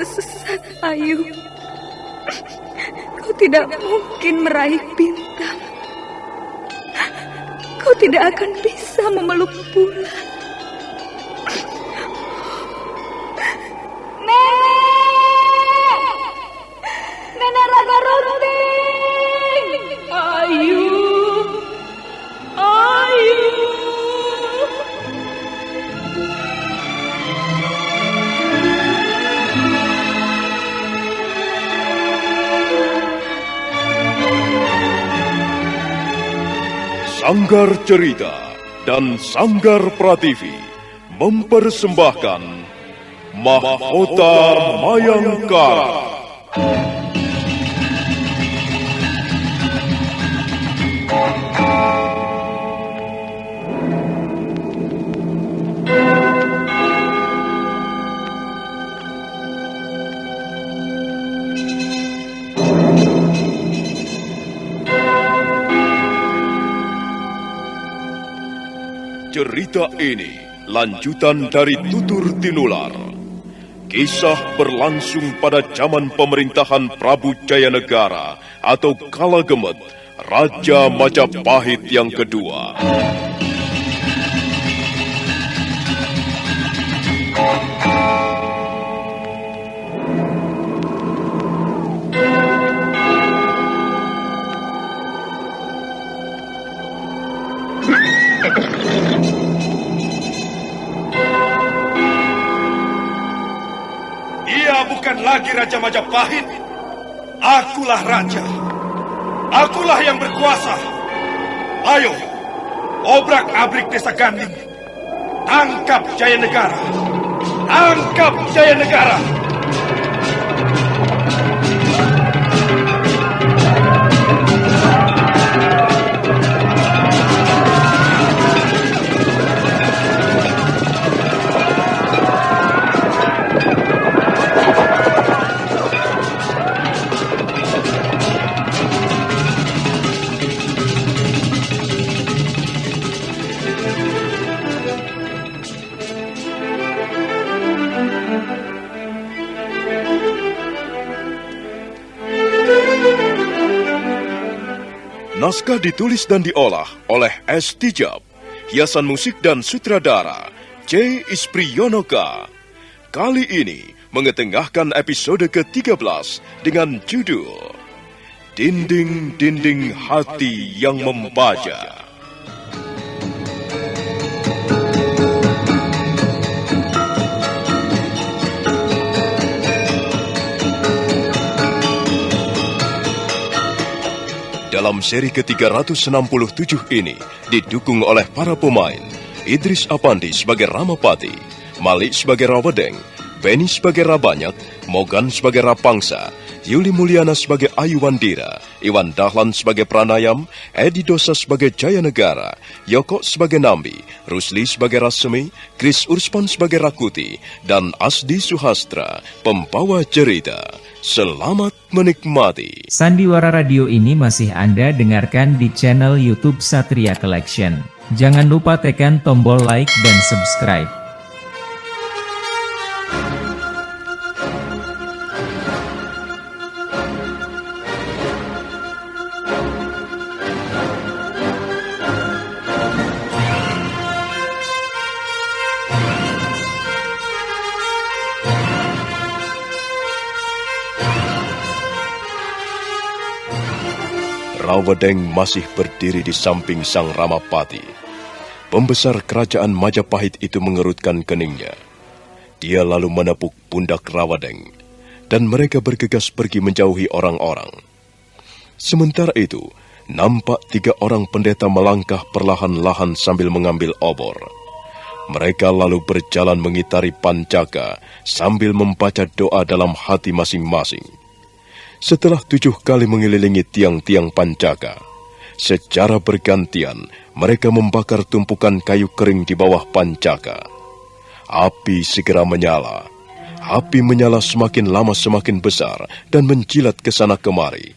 tersesat, Ayu. Kau tidak mungkin meraih bintang. Kau tidak akan bisa memeluk bulan. Nenek Raga Runting! Ayu! Ayu! Sanggar Cerita dan Sanggar Prativi mempersembahkan Mahkota Mayangkara. Cerita ini lanjutan dari Tutur Tinular. Kisah berlangsung pada zaman pemerintahan Prabu Jayanegara atau Kala Gemet, Raja Majapahit yang kedua. Bukan lagi Raja Majapahit. Akulah raja. Akulah yang berkuasa. Ayo, obrak-abrik desa Ganding. Tangkap Jayanegara. Tangkap Jayanegara. Naskah ditulis dan diolah oleh S. Tijab. Hiasan musik dan sutradara C. Ispriyonoka. Kali ini mengetengahkan episode ke-13 dengan judul Dinding-Dinding Hati yang Membaja. Dalam seri ke-367 ini didukung oleh para pemain Idris Apandi sebagai Ramapati, Malik sebagai Rawedeng, Beni sebagai Rabanyat, Mogan sebagai Rapangsa, Yuli Mulyana sebagai Ayu Wandira, Iwan Dahlan sebagai Pranayam, Edi Dosa sebagai Jayanegara, Yoko sebagai Nambi, Rusli sebagai Rasemi, Kris Urspan sebagai Rakuti, dan Asdi Suhastra, pembawa cerita. Selamat menikmati. Sandiwara Radio ini masih Anda dengarkan di channel YouTube Satria Collection. Jangan lupa tekan tombol like dan subscribe. Rawedeng masih berdiri di samping sang Ramapati. Pembesar kerajaan Majapahit itu mengerutkan keningnya. Dia lalu menepuk pundak Rawedeng, dan mereka bergegas pergi menjauhi orang-orang. Sementara itu, nampak 3 orang pendeta melangkah perlahan-lahan sambil mengambil obor. Mereka lalu berjalan mengitari pancaka sambil membaca doa dalam hati masing-masing. Setelah 7 kali mengelilingi tiang-tiang pancaka, secara bergantian mereka membakar tumpukan kayu kering di bawah pancaka. Api segera menyala. Api menyala semakin lama semakin besar dan menjilat ke sana kemari.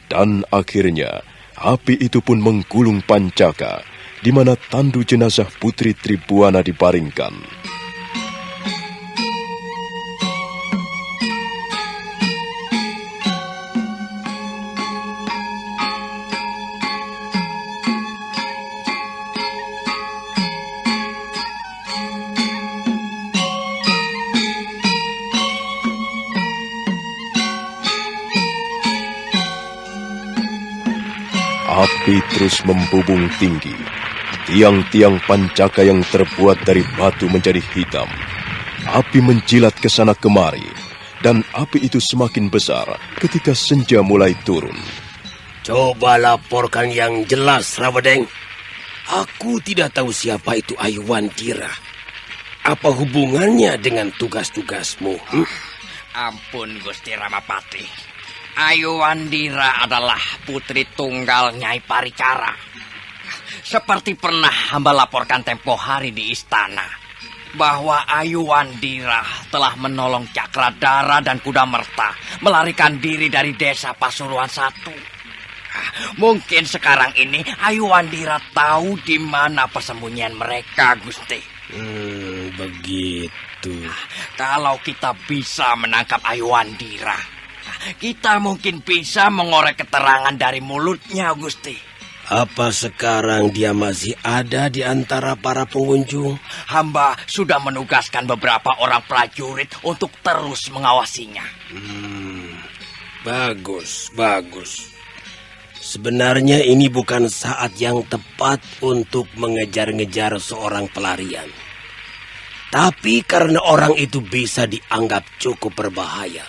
Dan akhirnya api itu pun menggulung pancaka, di mana tandu jenazah Putri Tribuana dibaringkan. Api terus membubung tinggi. Tiang-tiang pancaka yang terbuat dari batu menjadi hitam. Api menjilat ke sana kemari, dan api itu semakin besar ketika senja mulai turun. Coba laporkan yang jelas, Rawadeng. Aku tidak tahu siapa itu Ayuwandira. Apa hubungannya dengan tugas-tugasmu? Ampun Gusti Ramapati. Ayuwandira adalah putri tunggal Nyai Paricara. Seperti pernah hamba laporkan tempo hari di istana, bahwa Ayuwandira telah menolong Cakradara dan Kuda Merta melarikan diri dari desa Pasuruan 1. Mungkin sekarang ini Ayuwandira tahu di mana persembunyian mereka, Gusti. Begitu. Kalau kita bisa menangkap Ayuwandira, kita mungkin bisa mengorek keterangan dari mulutnya, Gusti. Apa sekarang dia masih ada di antara para pengunjung? Hamba sudah menugaskan beberapa orang prajurit untuk terus mengawasinya. Bagus, bagus. Sebenarnya ini bukan saat yang tepat untuk mengejar-ngejar seorang pelarian. Tapi karena orang itu bisa dianggap cukup berbahaya,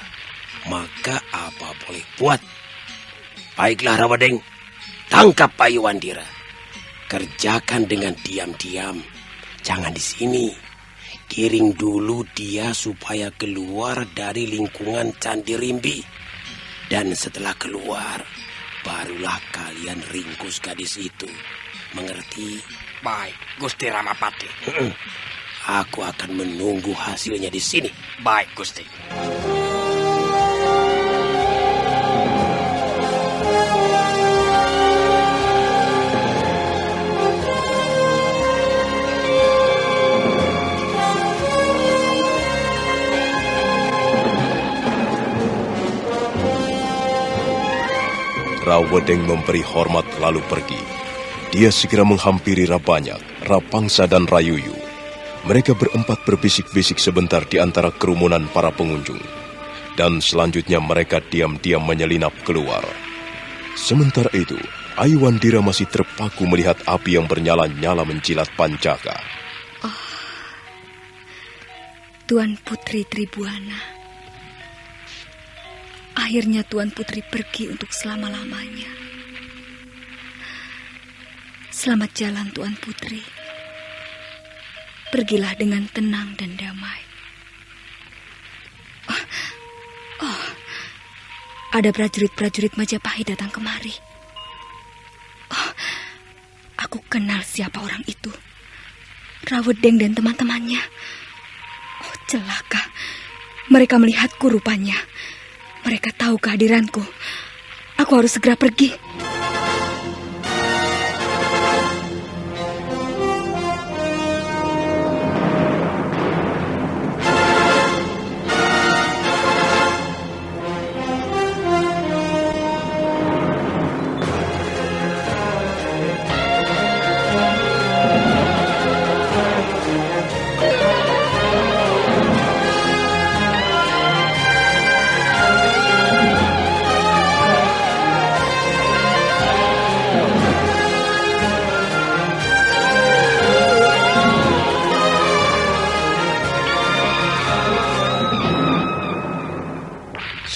maka apa boleh buat. Baiklah Rawadeng, tangkap Ayuwandira. Kerjakan dengan diam-diam. Jangan di sini. Giring dulu dia supaya keluar dari lingkungan Candi Rimbi. Dan setelah keluar, barulah kalian ringkus gadis itu. Mengerti? Baik, Gusti Ramapati. Aku akan menunggu hasilnya di sini. Baik, Gusti. Rawadeng memberi hormat lalu pergi. Dia segera menghampiri Rabanyak, Rapangsa dan Rayuyu. Mereka berempat berbisik-bisik sebentar di antara kerumunan para pengunjung. Dan selanjutnya mereka diam-diam menyelinap keluar. Sementara itu, Ayuwandira masih terpaku melihat api yang bernyala-nyala menjilat pancaka. Tuan Putri Tribuana. Akhirnya Tuan Putri pergi untuk selama-lamanya. Selamat jalan Tuan Putri. Pergilah dengan tenang dan damai. Ada prajurit-prajurit Majapahit datang kemari. Aku kenal siapa orang itu. Rawadeng dan teman-temannya. Celaka. Mereka melihatku rupanya. Mereka tahu kehadiranku. Aku harus segera pergi.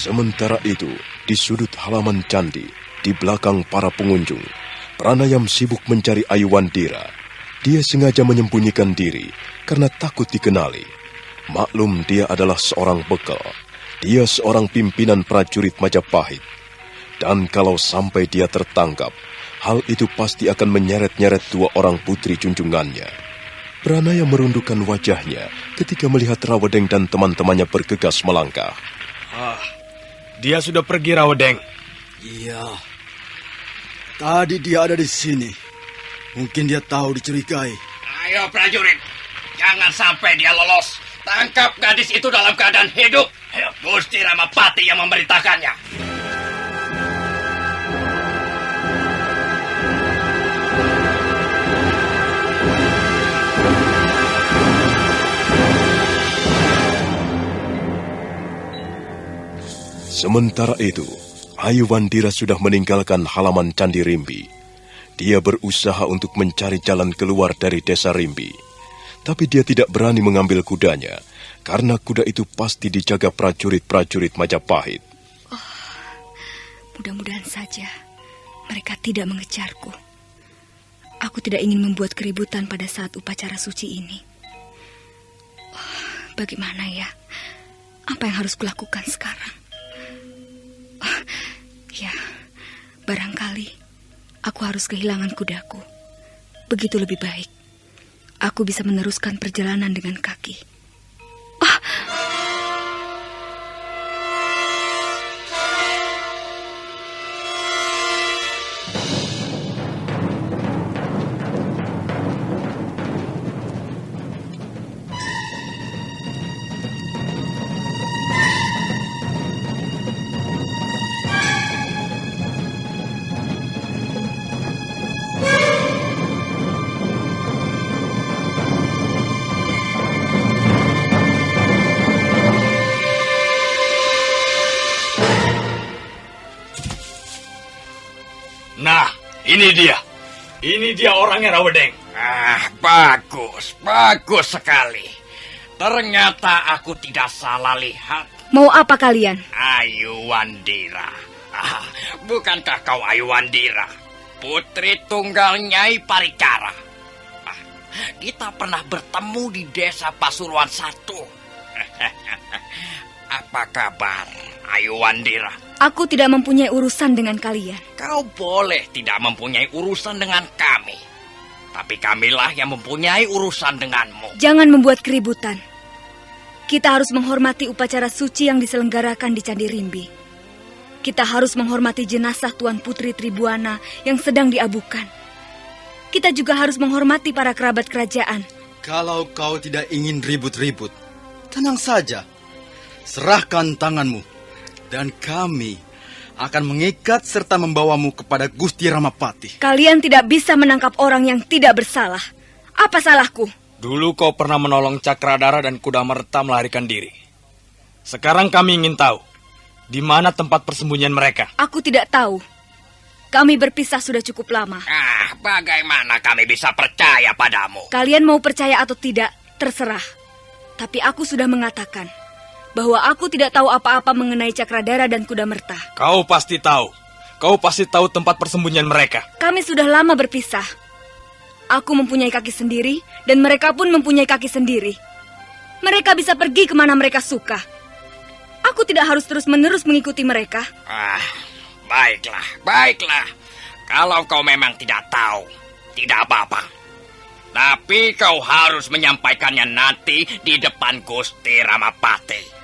Sementara itu, di sudut halaman candi, di belakang para pengunjung, Pranayam sibuk mencari Ayuwandira. Dia sengaja menyembunyikan diri karena takut dikenali. Maklum dia adalah seorang bekal. Dia seorang pimpinan prajurit Majapahit. Dan kalau sampai dia tertangkap, hal itu pasti akan menyeret-nyeret dua orang putri junjungannya. Pranaya merundukkan wajahnya ketika melihat Rawadeng dan teman-temannya bergegas melangkah. Dia sudah pergi, Rawadeng. Iya. Tadi dia ada di sini. Mungkin dia tahu dicurigai. Ayo prajurit, jangan sampai dia lolos. Tangkap gadis itu dalam keadaan hidup. Gusti Ramapati yang memerintahkannya. Sementara itu, Ayuwandira sudah meninggalkan halaman Candi Rimbi. Dia berusaha untuk mencari jalan keluar dari desa Rimbi. Tapi dia tidak berani mengambil kudanya, karena kuda itu pasti dijaga prajurit-prajurit Majapahit. Mudah-mudahan saja mereka tidak mengejarku. Aku tidak ingin membuat keributan pada saat upacara suci ini. Bagaimana ya? Apa yang harus kulakukan sekarang? Ya, barangkali aku harus kehilangan kudaku. Begitu lebih baik. Aku bisa meneruskan perjalanan dengan kaki. Nah, ini dia. Ini dia orangnya, Rawedeng. Bagus sekali. Ternyata aku tidak salah lihat. Mau apa kalian? Ayuandira. Bukankah kau Ayuandira, putri tunggal Nyai Paricara? Kita pernah bertemu di desa Pasuruan 1. Apa kabar, Ayuandira? Aku tidak mempunyai urusan dengan kalian. Kau boleh tidak mempunyai urusan dengan kami, tapi kamilah yang mempunyai urusan denganmu. Jangan membuat keributan. Kita harus menghormati upacara suci yang diselenggarakan di Candi Rimbi. Kita harus menghormati jenazah Tuan Putri Tribuana yang sedang diabukan. Kita juga harus menghormati para kerabat kerajaan. Kalau kau tidak ingin ribut-ribut, tenang saja. Serahkan tanganmu. Dan kami akan mengikat serta membawamu kepada Gusti Ramapati. Kalian tidak bisa menangkap orang yang tidak bersalah. Apa salahku? Dulu kau pernah menolong Cakradara dan Kuda Merta melarikan diri. Sekarang kami ingin tahu, di mana tempat persembunyian mereka? Aku tidak tahu. Kami berpisah sudah cukup lama. Bagaimana kami bisa percaya padamu? Kalian mau percaya atau tidak, terserah. Tapi aku sudah mengatakan bahwa aku tidak tahu apa-apa mengenai Cakradara dan Kuda Merta. Kau pasti tahu. Kau pasti tahu tempat persembunyian mereka. Kami sudah lama berpisah. Aku mempunyai kaki sendiri, dan mereka pun mempunyai kaki sendiri. Mereka bisa pergi kemana mereka suka. Aku tidak harus terus-menerus mengikuti mereka. Baiklah. Kalau kau memang tidak tahu, tidak apa-apa. Tapi kau harus menyampaikannya nanti di depan Gusti Ramapati.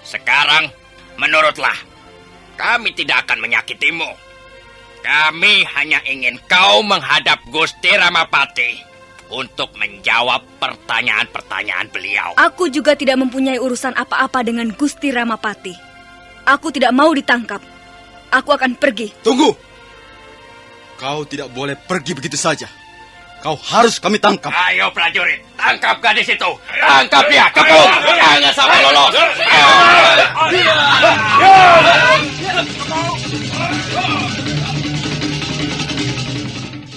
Sekarang, menurutlah, kami tidak akan menyakitimu. Kami hanya ingin kau menghadap Gusti Ramapati untuk menjawab pertanyaan-pertanyaan beliau. Aku juga tidak mempunyai urusan apa-apa dengan Gusti Ramapati. Aku tidak mau ditangkap. Aku akan pergi. Tunggu! Kau tidak boleh pergi begitu saja. Kau harus kami tangkap. Ayo prajurit, tangkap gadis itu. Tangkap dia, kepung. Jangan sampai lolos.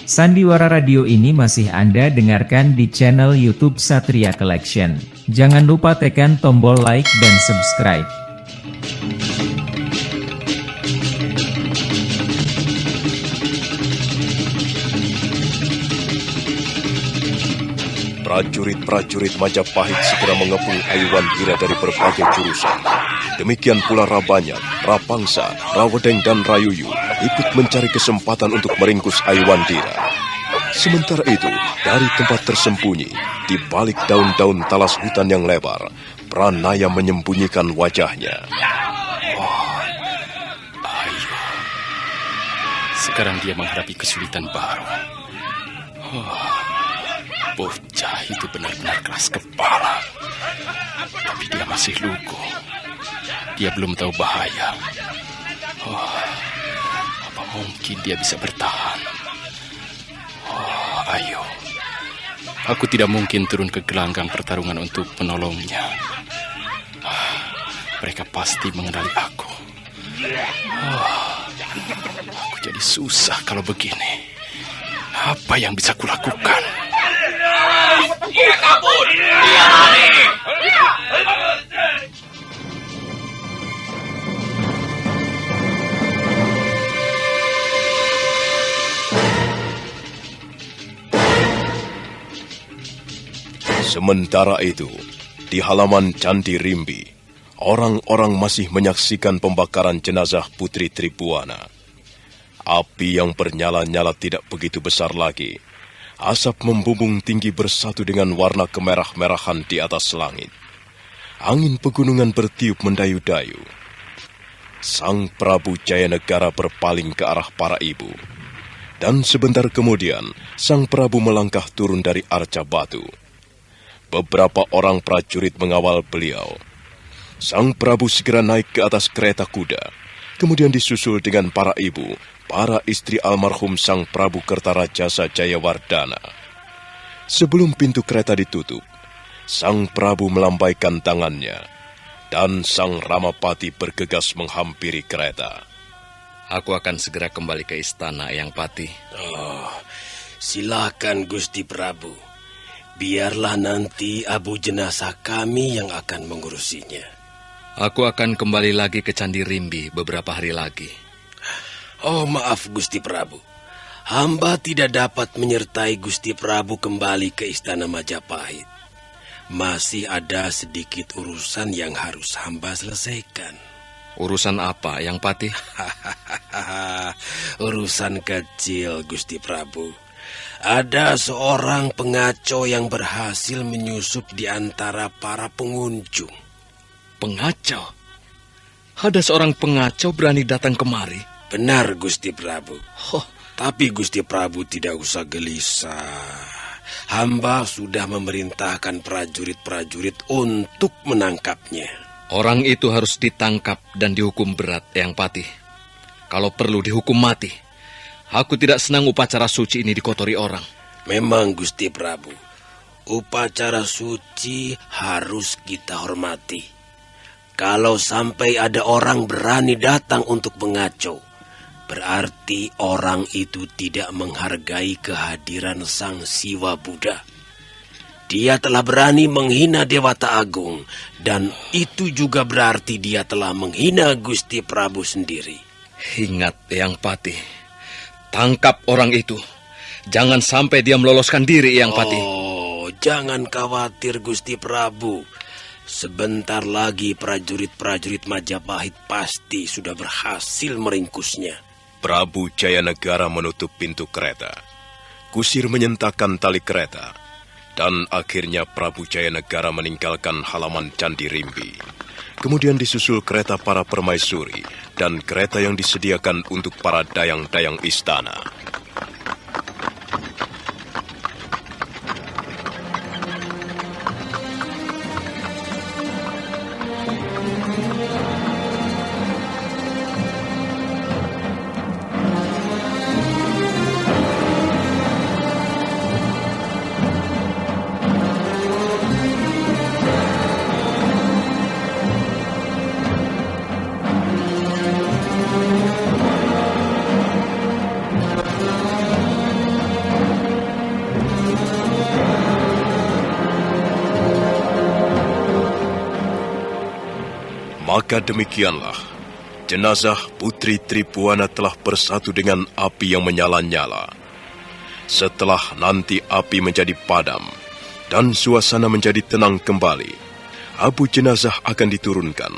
Sandiwara Radio ini masih Anda dengarkan di channel YouTube Satria Collection. Jangan lupa tekan tombol like dan subscribe. Prajurit-prajurit Majapahit segera mengepung Ayuandira dari berbagai jurusan. Demikian pula Rabanyan, Rapangsa, Rawedeng dan Rayuyu ikut mencari kesempatan untuk meringkus Ayuandira. Sementara itu, dari tempat tersembunyi, di balik daun-daun talas hutan yang lebar, Pranaya menyembunyikan wajahnya. Ayo. Sekarang dia menghadapi kesulitan baru. Bocah itu benar-benar keras kepala. Tapi dia masih lugu. Dia belum tahu bahaya. Apa mungkin dia bisa bertahan? Ayo. Aku tidak mungkin turun ke gelanggang pertarungan untuk menolongnya. Mereka pasti mengenali aku. Aku jadi susah kalau begini. Apa yang bisa kulakukan? Dia kabur. Dia lari. Sementara itu, di halaman Candi Rimbi, orang-orang masih menyaksikan pembakaran jenazah Putri Tribuana. Api yang bernyala-nyala tidak begitu besar lagi. Asap membumbung tinggi bersatu dengan warna kemerah-merahan di atas langit. Angin pegunungan bertiup mendayu-dayu. Sang Prabu Jayanegara berpaling ke arah para ibu. Dan sebentar kemudian, Sang Prabu melangkah turun dari arca batu. Beberapa orang prajurit mengawal beliau. Sang Prabu segera naik ke atas kereta kuda, kemudian disusul dengan para ibu, para istri almarhum Sang Prabu Kertarajasa Jayawardana. Sebelum pintu kereta ditutup, Sang Prabu melambaikan tangannya, dan Sang Ramapati bergegas menghampiri kereta. Aku akan segera kembali ke istana, Eyang Pati. Oh, silakan Gusti Prabu. Biarlah nanti abu jenazah kami yang akan mengurusinya. Aku akan kembali lagi ke Candi Rimbi beberapa hari lagi. Oh, maaf Gusti Prabu. Hamba tidak dapat menyertai Gusti Prabu kembali ke Istana Majapahit. Masih ada sedikit urusan yang harus hamba selesaikan. Urusan apa, Eyang Pati? Urusan kecil, Gusti Prabu. Ada seorang pengacau yang berhasil menyusup di antara para pengunjung. Pengacau? Ada seorang pengacau berani datang kemari? Benar, Gusti Prabu. Oh. Tapi Gusti Prabu tidak usah gelisah. Hamba sudah memerintahkan prajurit-prajurit untuk menangkapnya. Orang itu harus ditangkap dan dihukum berat, Eyang Pati. Kalau perlu dihukum mati. Aku tidak senang upacara suci ini dikotori orang. Memang Gusti Prabu, upacara suci harus kita hormati. Kalau sampai ada orang berani datang untuk mengacau, berarti orang itu tidak menghargai kehadiran Sang Siwa Buddha. Dia telah berani menghina Dewata Agung, dan itu juga berarti dia telah menghina Gusti Prabu sendiri. Ingat, Eyang Pati. Tangkap orang itu. Jangan sampai dia meloloskan diri, Eyang Pati. Oh, jangan khawatir Gusti Prabu. Sebentar lagi prajurit-prajurit Majapahit pasti sudah berhasil meringkusnya. Prabu Jayanegara menutup pintu kereta. Kusir menyentakkan tali kereta. Dan akhirnya Prabu Jayanegara meninggalkan halaman Candi Rimbi. Kemudian disusul kereta para permaisuri dan kereta yang disediakan untuk para dayang-dayang istana. Maka demikianlah, jenazah Putri Tribuana telah bersatu dengan api yang menyala-nyala. Setelah nanti api menjadi padam dan suasana menjadi tenang kembali, abu jenazah akan diturunkan,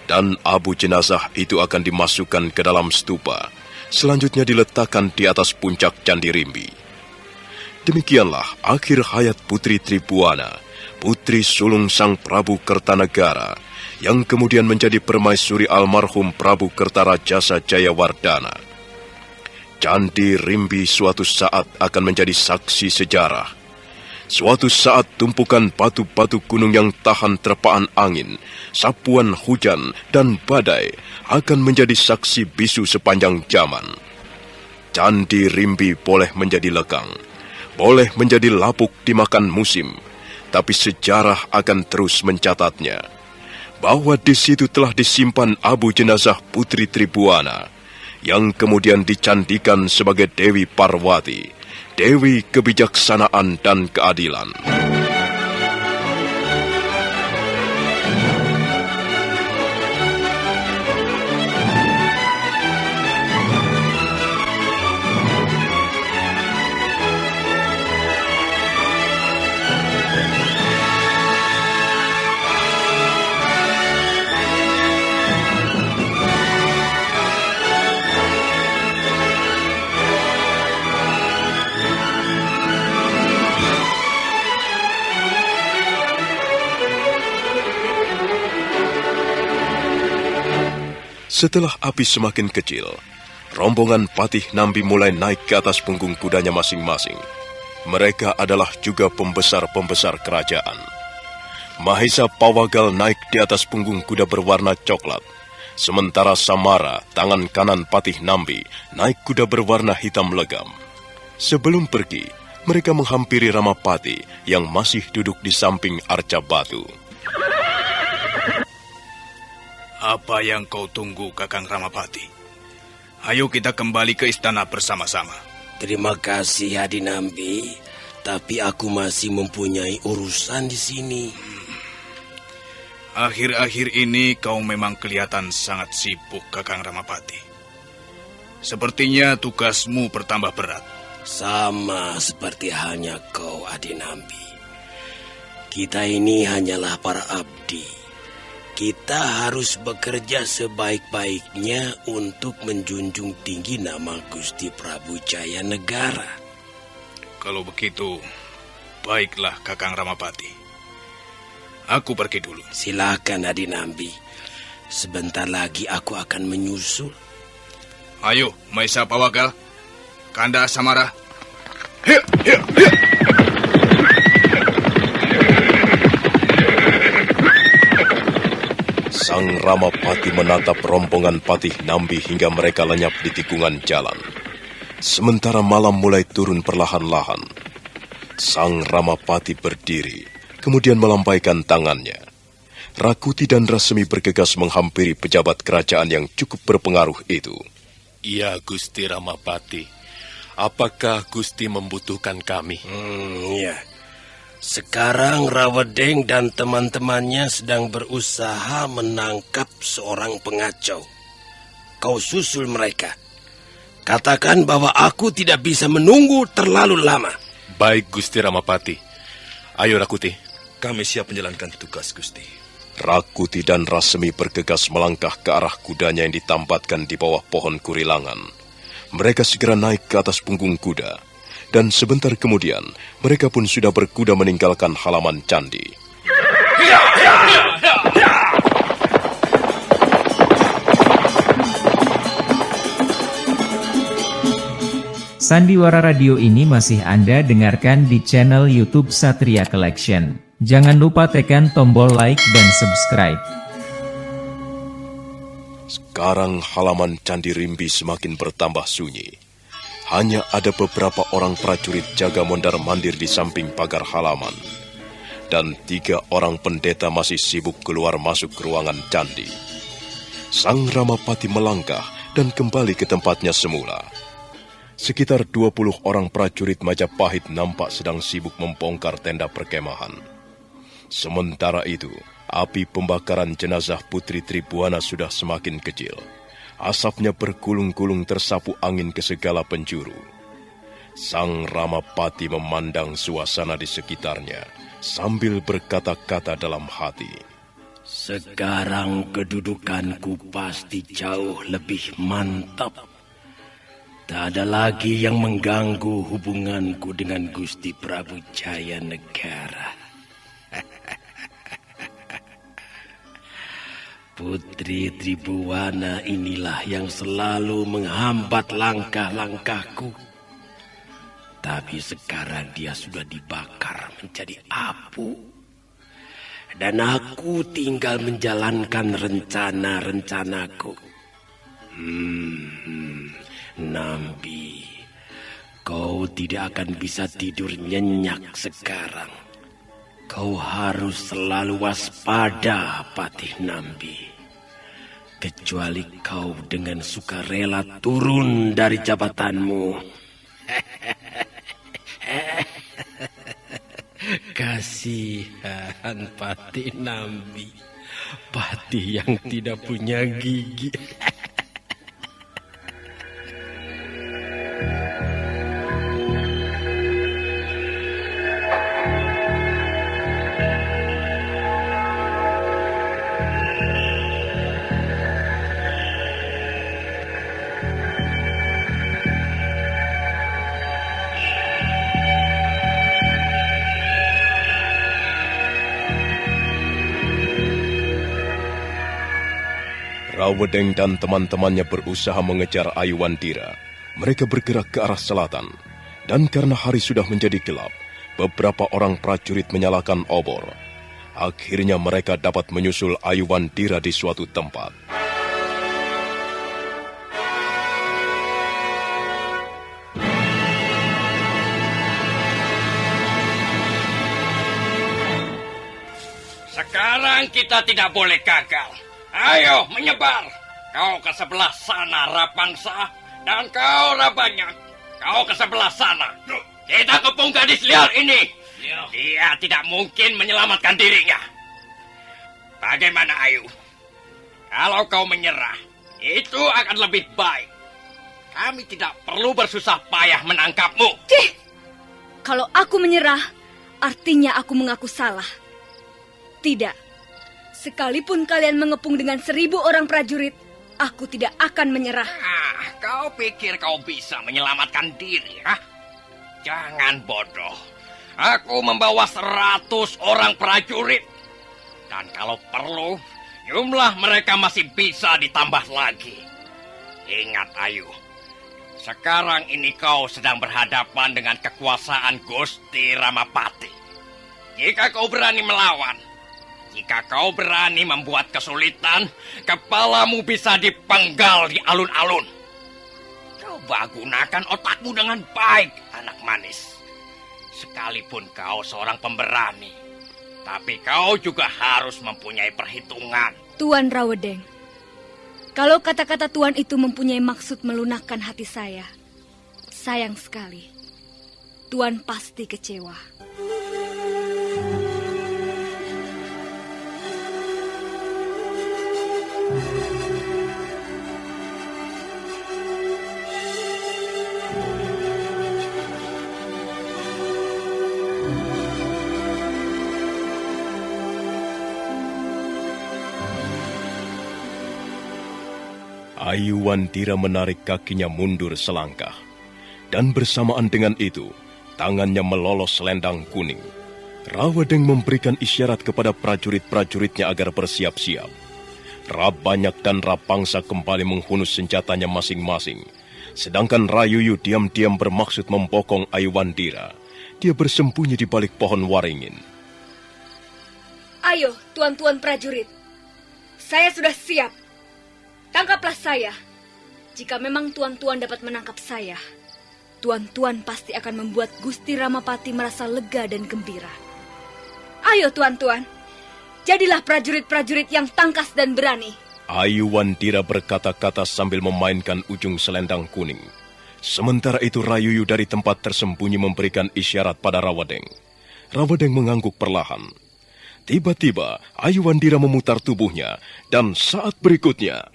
dan abu jenazah itu akan dimasukkan ke dalam stupa, selanjutnya diletakkan di atas puncak Candi Rimbi. Demikianlah akhir hayat Putri Tribuana, putri sulung Sang Prabu Kertanegara, yang kemudian menjadi permaisuri almarhum Prabu Kertarajasa Jayawardana. Candi Rimbi suatu saat akan menjadi saksi sejarah. Suatu saat tumpukan batu-batu gunung yang tahan terpaan angin, sapuan hujan, dan badai akan menjadi saksi bisu sepanjang zaman. Candi Rimbi boleh menjadi lekang, boleh menjadi lapuk dimakan musim, tapi sejarah akan terus mencatatnya. Bahwa di situ telah disimpan abu jenazah Putri Tribuana, yang kemudian dicandikan sebagai Dewi Parwati, Dewi Kebijaksanaan dan Keadilan. Setelah api semakin kecil, rombongan Patih Nambi mulai naik ke atas punggung kudanya masing-masing. Mereka adalah juga pembesar-pembesar kerajaan. Mahesa Pawagal naik di atas punggung kuda berwarna coklat, sementara Samara, tangan kanan Patih Nambi, naik kuda berwarna hitam legam. Sebelum pergi, mereka menghampiri Ramapati yang masih duduk di samping arca batu. Apa yang kau tunggu, Kakang Ramapati? Ayo kita kembali ke istana bersama-sama. Terima kasih, Hadi Nambi. Tapi aku masih mempunyai urusan di sini. Akhir-akhir ini kau memang kelihatan sangat sibuk, Kakang Ramapati. Sepertinya tugasmu bertambah berat. Sama seperti halnya kau, Hadi Nambi. Kita ini hanyalah para abdi. Kita harus bekerja sebaik-baiknya untuk menjunjung tinggi nama Gusti Prabu Jaya Negara. Kalau begitu, baiklah Kakang Ramapati. Aku pergi dulu. Silakan Hadi Nambi. Sebentar lagi aku akan menyusul. Ayo, Mahesa Pawagal, Kanda Samara. Sang Ramapati menatap rombongan Patih Nambi hingga mereka lenyap di tikungan jalan. Sementara malam mulai turun perlahan-lahan. Sang Ramapati berdiri, kemudian melambaikan tangannya. Rakuti dan Rasemi bergegas menghampiri pejabat kerajaan yang cukup berpengaruh itu. Iya, Gusti Ramapati. Apakah Gusti membutuhkan kami? Iya. Sekarang Rawedeng dan teman-temannya sedang berusaha menangkap seorang pengacau. Kau susul mereka. Katakan bahwa aku tidak bisa menunggu terlalu lama. Baik, Gusti Ramapati. Ayo, Rakuti. Kami siap menjalankan tugas, Gusti. Rakuti dan Rasemi bergegas melangkah ke arah kudanya yang ditambatkan di bawah pohon kurilangan. Mereka segera naik ke atas punggung kuda. Dan sebentar kemudian, mereka pun sudah berkuda meninggalkan halaman candi. Sandiwara Radio ini masih Anda dengarkan di channel YouTube Satria Collection. Jangan lupa tekan tombol like dan subscribe. Sekarang halaman Candi Rimbi semakin bertambah sunyi. Hanya ada beberapa orang prajurit jaga mondar-mandir di samping pagar halaman. Dan 3 orang pendeta masih sibuk keluar masuk ke ruangan candi. Sang Ramapati melangkah dan kembali ke tempatnya semula. Sekitar 20 orang prajurit Majapahit nampak sedang sibuk membongkar tenda perkemahan. Sementara itu, api pembakaran jenazah Putri Tribuana sudah semakin kecil. Asapnya bergulung-gulung tersapu angin ke segala penjuru. Sang Ramapati memandang suasana di sekitarnya sambil berkata-kata dalam hati. Sekarang kedudukanku pasti jauh lebih mantap. Tak ada lagi yang mengganggu hubunganku dengan Gusti Prabu Jaya Negara. Putri Tribuana inilah yang selalu menghambat langkah-langkahku. Tapi sekarang dia sudah dibakar menjadi abu. Dan aku tinggal menjalankan rencana-rencanaku. Nambi, kau tidak akan bisa tidur nyenyak sekarang. Kau harus selalu waspada, Patih Nambi. Kecuali kau dengan sukarela turun dari jabatanmu. Kasihan Patih Nambi, Patih yang tidak punya gigi. Rawedeng dan teman-temannya berusaha mengejar Ayuandira. Mereka bergerak ke arah selatan. Dan karena hari sudah menjadi gelap, beberapa orang prajurit menyalakan obor. Akhirnya mereka dapat menyusul Ayuandira di suatu tempat. Sekarang kita tidak boleh gagal. Ayo menyebar. Kau ke sebelah sana Rapangsa, dan kau Rabanyak. Kau ke sebelah sana. Kita kepung gadis liar ini. Dia tidak mungkin menyelamatkan dirinya. Bagaimana Ayu? Kalau kau menyerah, itu akan lebih baik. Kami tidak perlu bersusah payah menangkapmu. Kalau aku menyerah, artinya aku mengaku salah. Tidak. Sekalipun kalian mengepung dengan 1000 orang prajurit, aku tidak akan menyerah. Kau pikir kau bisa menyelamatkan diri, ha? Jangan bodoh. Aku membawa 100 orang prajurit. Dan kalau perlu, jumlah mereka masih bisa ditambah lagi. Ingat, Ayu. Sekarang ini kau sedang berhadapan dengan kekuasaan Gusti Ramapati. Jika kau berani melawan, jika kau berani membuat kesulitan, kepalamu bisa dipenggal di alun-alun. Coba gunakan otakmu dengan baik, anak manis. Sekalipun kau seorang pemberani, tapi kau juga harus mempunyai perhitungan. Tuan Rawedeng, kalau kata-kata Tuan itu mempunyai maksud melunakkan hati saya, sayang sekali. Tuan pasti kecewa. Ayuandira menarik kakinya mundur selangkah. Dan bersamaan dengan itu, tangannya melolos selendang kuning. Rawedeng memberikan isyarat kepada prajurit-prajuritnya agar bersiap-siap. Rabanyak dan Rapangsa kembali menghunus senjatanya masing-masing. Sedangkan Rayuyu diam-diam bermaksud membokong Ayuandira. Dia bersembunyi di balik pohon waringin. Ayo, tuan-tuan prajurit. Saya sudah siap. Tangkaplah saya. Jika memang tuan-tuan dapat menangkap saya, tuan-tuan pasti akan membuat Gusti Ramapati merasa lega dan gembira. Ayo tuan-tuan, jadilah prajurit-prajurit yang tangkas dan berani. Ayuandira berkata-kata sambil memainkan ujung selendang kuning. Sementara itu Rayuyu dari tempat tersembunyi memberikan isyarat pada Rawedeng. Rawedeng mengangguk perlahan. Tiba-tiba Ayuandira memutar tubuhnya dan saat berikutnya...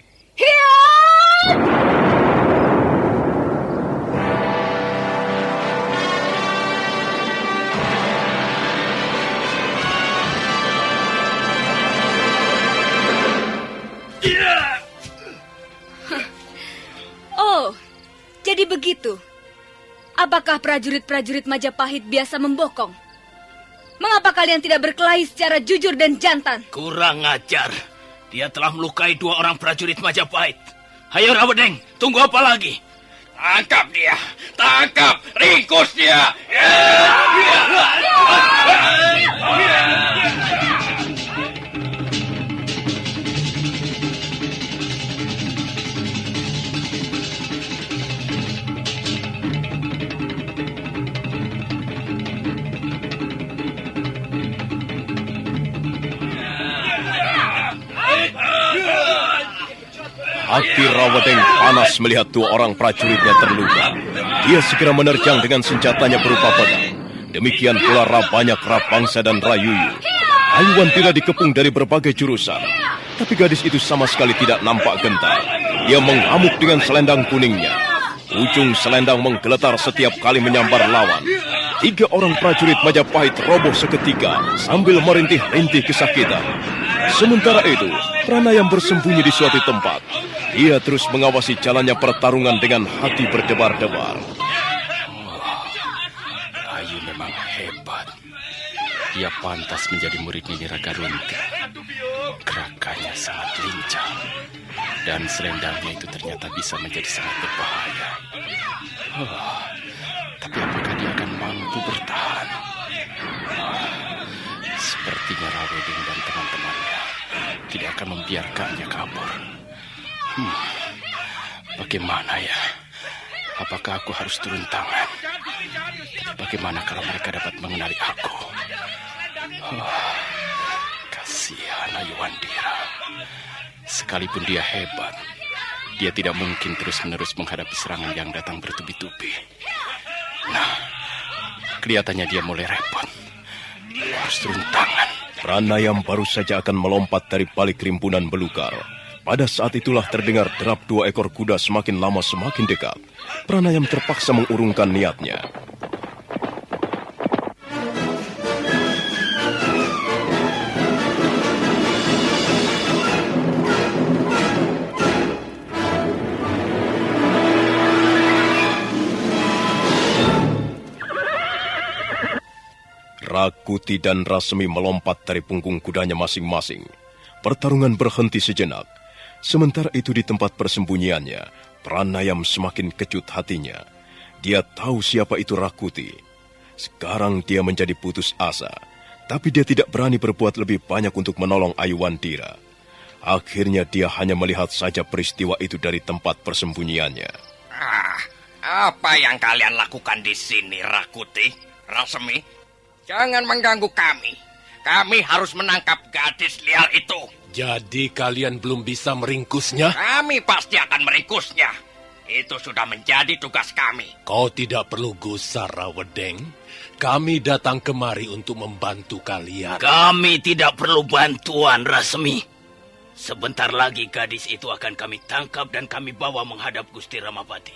Oh, jadi begitu. Apakah prajurit-prajurit Majapahit biasa membokong? Mengapa kalian tidak berkelahi secara jujur dan jantan? Kurang ajar. Dia telah melukai 2 orang prajurit Majapahit. Ayo Rawedeng, tunggu apa lagi? Tangkap dia! Tangkap! Ringkus dia! Hati Rawedeng panas melihat 2 orang prajuritnya terluka. Dia segera menerjang dengan senjatanya berupa pedang. Demikian pula banyak bangsa dan Rayuyu. Ayuwandira dikepung dari berbagai jurusan. Tapi gadis itu sama sekali tidak nampak gentar. Dia mengamuk dengan selendang kuningnya. Ujung selendang menggeletar setiap kali menyambar lawan. 3 orang prajurit Majapahit roboh seketika sambil merintih-rintih kesakitan. Sementara itu, Pranayam bersembunyi di suatu tempat. Dia terus mengawasi jalannya pertarungan dengan hati berdebar-debar. Ayu memang hebat. Dia pantas menjadi murid Nini Ragarunti. Gerakannya sangat lincah. Dan selendangnya itu ternyata bisa menjadi sangat berbahaya. Tapi apakah dia akan mampu bertahan? Sepertinya Raweding dan teman-temannya tidak akan membiarkannya kabur. Bagaimana ya? Apakah aku harus turun tangan? Tapi bagaimana kalau mereka dapat mengenali aku? Kasihan Ayuwandira. Sekalipun dia hebat, dia tidak mungkin terus-menerus menghadapi serangan yang datang bertubi-tubi. Nah, kelihatannya dia mulai repot. Harus turun tangan. Pranayam baru saja akan melompat dari balik rimbunan belukar. Pada saat itulah terdengar derap 2 ekor kuda semakin lama semakin dekat. Pranayam terpaksa mengurungkan niatnya. Rakuti dan Rasemi melompat dari punggung kudanya masing-masing. Pertarungan berhenti sejenak. Sementara itu di tempat persembunyiannya, Pranayam semakin kecut hatinya. Dia tahu siapa itu Rakuti. Sekarang dia menjadi putus asa. Tapi dia tidak berani berbuat lebih banyak untuk menolong Ayuwandira. Akhirnya dia hanya melihat saja peristiwa itu dari tempat persembunyiannya. Apa yang kalian lakukan di sini, Rakuti, Rasemi? Jangan mengganggu kami. Kami harus menangkap gadis liar itu. Jadi kalian belum bisa meringkusnya? Kami pasti akan meringkusnya. Itu sudah menjadi tugas kami. Kau tidak perlu gusar, Rawedeng. Kami datang kemari untuk membantu kalian. Kami tidak perlu bantuan, Rasemi. Sebentar lagi gadis itu akan kami tangkap dan kami bawa menghadap Gusti Ramapati.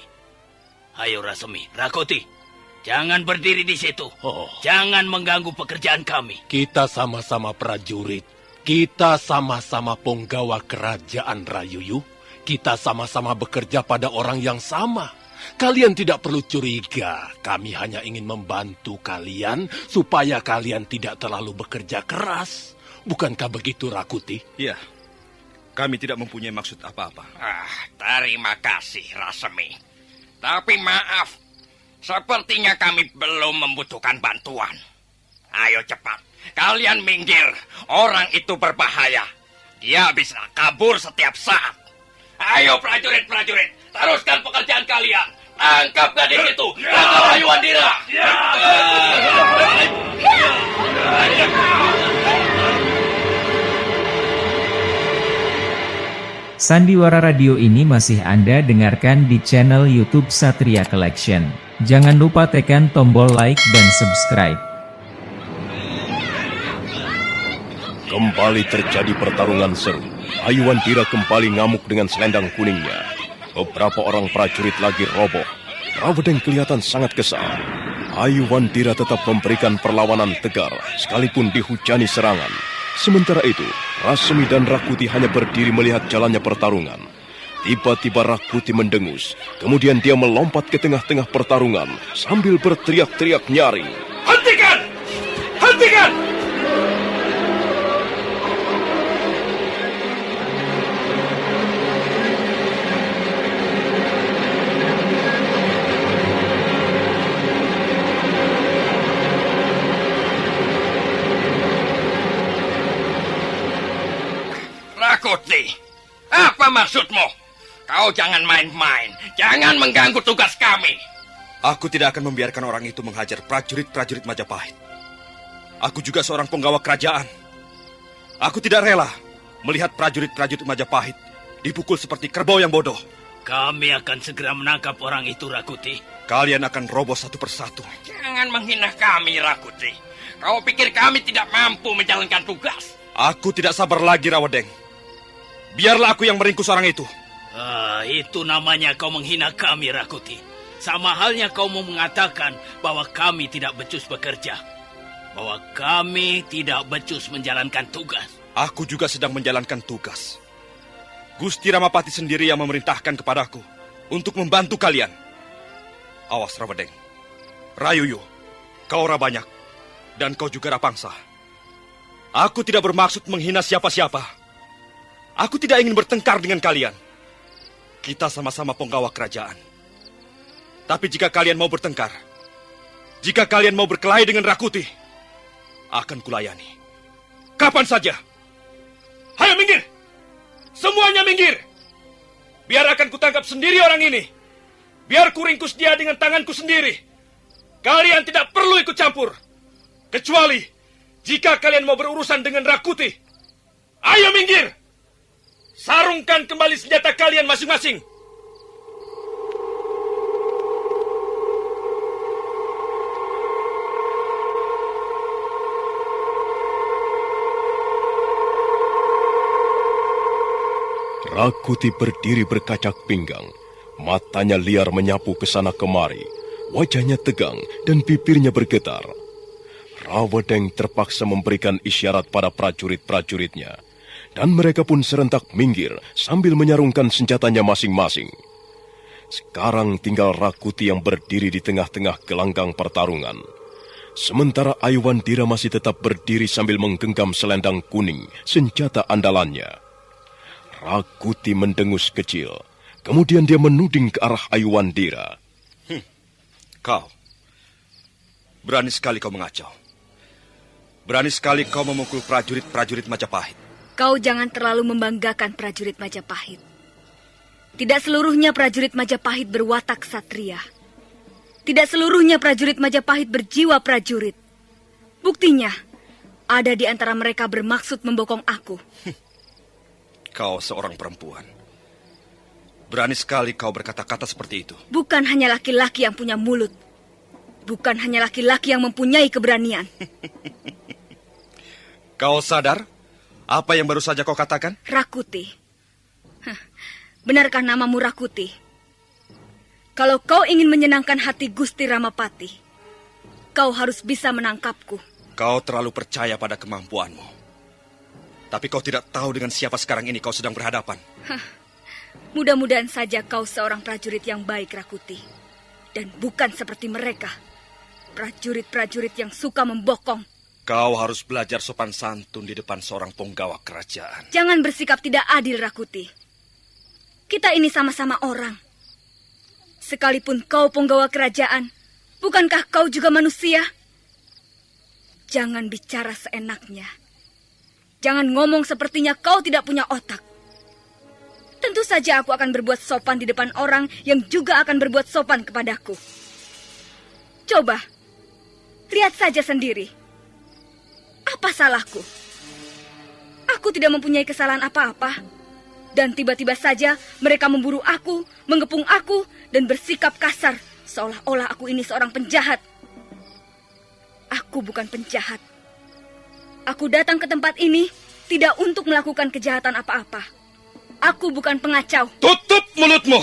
Ayo Rasemi, Rakuti. Jangan berdiri di situ. Jangan mengganggu pekerjaan kami. Kita sama-sama prajurit. Kita sama-sama penggawa kerajaan Rayuyu. Kita sama-sama bekerja pada orang yang sama. Kalian tidak perlu curiga. Kami hanya ingin membantu kalian supaya kalian tidak terlalu bekerja keras. Bukankah begitu, Rakuti? Iya. Kami tidak mempunyai maksud apa-apa. Terima kasih, Rasemi. Tapi maaf. Sepertinya kami belum membutuhkan bantuan. Ayo cepat, kalian minggir. Orang itu berbahaya. Dia bisa kabur setiap saat. Ayo prajurit-prajurit, teruskan pekerjaan kalian. Tangkap gadis itu, tangkap Ayuwandira. Sandiwara Radio ini masih Anda dengarkan di channel YouTube Satria Collection. Jangan lupa tekan tombol like dan subscribe. Kembali terjadi pertarungan seru. Ayuwandira kembali ngamuk dengan selendang kuningnya. Beberapa orang prajurit lagi roboh. Rawedeng kelihatan sangat kesal. Ayuwandira tetap memberikan perlawanan tegar, sekalipun dihujani serangan. Sementara itu, Rasemi dan Rakuti hanya berdiri melihat jalannya pertarungan. Tiba-tiba Rakuti mendengus. Kemudian dia melompat ke tengah-tengah pertarungan sambil berteriak-teriak nyaring. Hentikan! Hentikan! Rakuti, apa maksudmu? Kau jangan main-main. Jangan mengganggu tugas kami. Aku tidak akan membiarkan orang itu menghajar prajurit-prajurit Majapahit. Aku juga seorang penggawa kerajaan. Aku tidak rela melihat prajurit-prajurit Majapahit dipukul seperti kerbau yang bodoh. Kami akan segera menangkap orang itu, Rakuti. Kalian akan roboh satu persatu. Jangan menghina kami, Rakuti. Kau pikir kami tidak mampu menjalankan tugas? Aku tidak sabar lagi, Rawadeng. Biarlah aku yang meringkus orang itu. Itu namanya kau menghina kami, Rakuti. Sama halnya kau mau mengatakan bahwa kami tidak becus bekerja. Bahwa kami tidak becus menjalankan tugas. Aku juga sedang menjalankan tugas. Gusti Ramapati sendiri yang memerintahkan kepadaku untuk membantu kalian. Awas, Rawadeng. Rayuyu, kau Rabanyak, dan kau juga Rapangsa. Aku tidak bermaksud menghina siapa-siapa. Aku tidak ingin bertengkar dengan kalian. Kita sama-sama penggawa kerajaan. Tapi jika kalian mau bertengkar, jika kalian mau berkelahi dengan Rakuti, akan kulayani. Kapan saja. Hayo minggir! Semuanya minggir! Biar akan kutangkap sendiri orang ini. Biar kuringkus dia dengan tanganku sendiri. Kalian tidak perlu ikut campur. Kecuali jika kalian mau berurusan dengan Rakuti. Ayo minggir! Sarungkan kembali senjata kalian masing-masing. Rakuti berdiri berkacak pinggang. Matanya liar menyapu ke sana kemari. Wajahnya tegang dan bibirnya bergetar. Rawadeng terpaksa memberikan isyarat pada prajurit-prajuritnya. Dan mereka pun serentak minggir sambil menyarungkan senjatanya masing-masing. Sekarang tinggal Rakuti yang berdiri di tengah-tengah gelanggang pertarungan. Sementara Ayuwandira masih tetap berdiri sambil menggenggam selendang kuning, senjata andalannya. Rakuti mendengus kecil. Kemudian dia menuding ke arah Ayuwandira. Kau. Berani sekali kau mengacau. Berani sekali kau memukul prajurit-prajurit Majapahit. Kau jangan terlalu membanggakan prajurit Majapahit. Tidak seluruhnya prajurit Majapahit berwatak satria. Tidak seluruhnya prajurit Majapahit berjiwa prajurit. Buktinya, ada di antara mereka bermaksud membokong aku. Kau seorang perempuan. Berani sekali kau berkata-kata seperti itu. Bukan hanya laki-laki yang punya mulut. Bukan hanya laki-laki yang mempunyai keberanian. Kau sadar apa yang baru saja kau katakan? Rakuti. Benarkah namamu Rakuti? Kalau kau ingin menyenangkan hati Gusti Ramapati, kau harus bisa menangkapku. Kau terlalu percaya pada kemampuanmu. Tapi kau tidak tahu dengan siapa sekarang ini kau sedang berhadapan. Mudah-mudahan saja kau seorang prajurit yang baik, Rakuti. Dan bukan seperti mereka. Prajurit-prajurit yang suka membokong. Kau harus belajar sopan santun di depan seorang penggawa kerajaan. Jangan bersikap tidak adil, Rakuti. Kita ini sama-sama orang. Sekalipun kau penggawa kerajaan, bukankah kau juga manusia? Jangan bicara seenaknya. Jangan ngomong sepertinya kau tidak punya otak. Tentu saja aku akan berbuat sopan di depan orang yang juga akan berbuat sopan kepadaku. Coba, lihat saja sendiri. Apa salahku? Aku tidak mempunyai kesalahan apa-apa. Dan tiba-tiba saja mereka memburu aku, mengepung aku, dan bersikap kasar. Seolah-olah aku ini seorang penjahat. Aku bukan penjahat. Aku datang ke tempat ini tidak untuk melakukan kejahatan apa-apa. Aku bukan pengacau. Tutup mulutmu!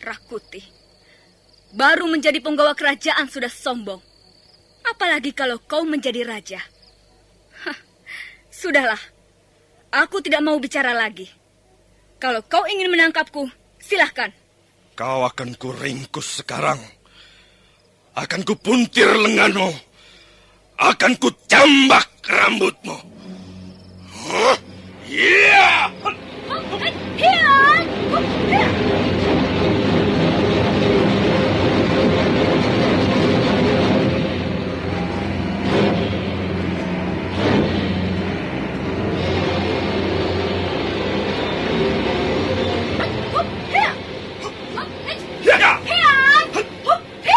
Rakuti. Baru menjadi penggawa kerajaan sudah sombong. Apalagi kalau kau menjadi raja. Sudahlah. Aku tidak mau bicara lagi. Kalau kau ingin menangkapku, silahkan. Kau akan kuringkus sekarang. Akan kupuntir lenganmu. Akan kucambak rambutmu. Iya!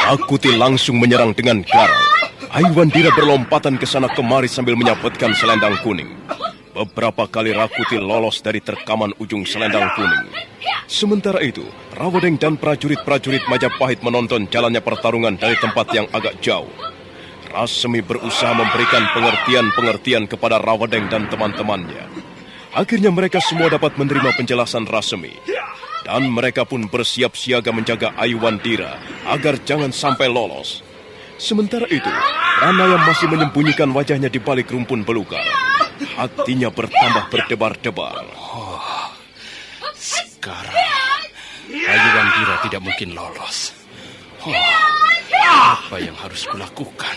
Rakuti langsung menyerang dengan garang. Ayuwandira berlompatan ke sana kemari sambil menyabetkan selendang kuning. Beberapa kali Rakuti lolos dari terkaman ujung selendang kuning. Sementara itu, Rawadeng dan prajurit-prajurit Majapahit menonton jalannya pertarungan dari tempat yang agak jauh. Rasemi berusaha memberikan pengertian-pengertian kepada Rawadeng dan teman-temannya. Akhirnya mereka semua dapat menerima penjelasan Rasemi. Dan mereka pun bersiap siaga menjaga Ayuwandira agar jangan sampai lolos. Sementara itu, Ranayam masih menyembunyikan wajahnya di balik rumpun belukar. Hatinya bertambah berdebar-debar. Sekarang, Ayuwandira tidak mungkin lolos. Apa yang harus kulakukan?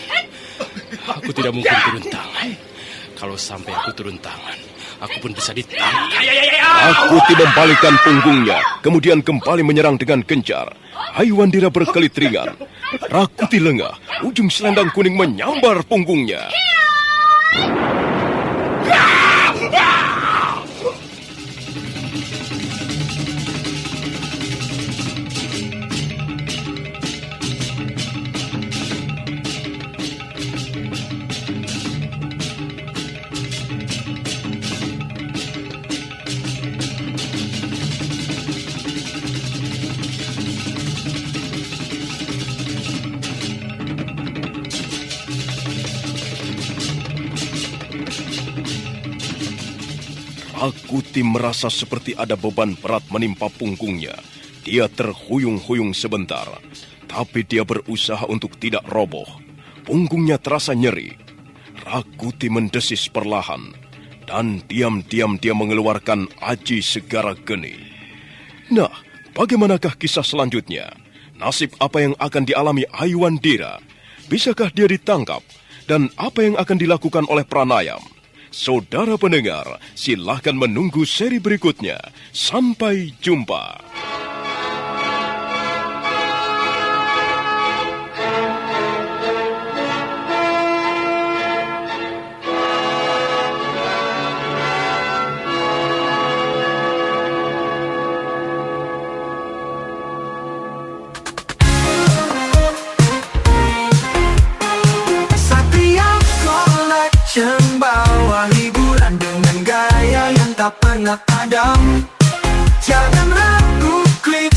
Aku tidak mungkin turun tangan. Kalau sampai aku turun tangan, aku pun bisa ditangkap. Rakuti membalikkan punggungnya, kemudian kembali menyerang dengan gencar. Ayuwandira berkelit ringan. Rakuti lengah, ujung selendang kuning menyambar punggungnya. Rakuti merasa seperti ada beban berat menimpa punggungnya. Dia terhuyung-huyung sebentar, tapi dia berusaha untuk tidak roboh. Punggungnya terasa nyeri. Rakuti mendesis perlahan, dan diam-diam dia mengeluarkan aji segara geni. Nah, bagaimanakah kisah selanjutnya? Nasib apa yang akan dialami Ayuwandira? Bisakah dia ditangkap? Dan apa yang akan dilakukan oleh Pranayam? Saudara pendengar, silahkan menunggu seri berikutnya. Sampai jumpa. Bawa hiburan dengan gaya yang tak pernah padam. Jangan ragu, klik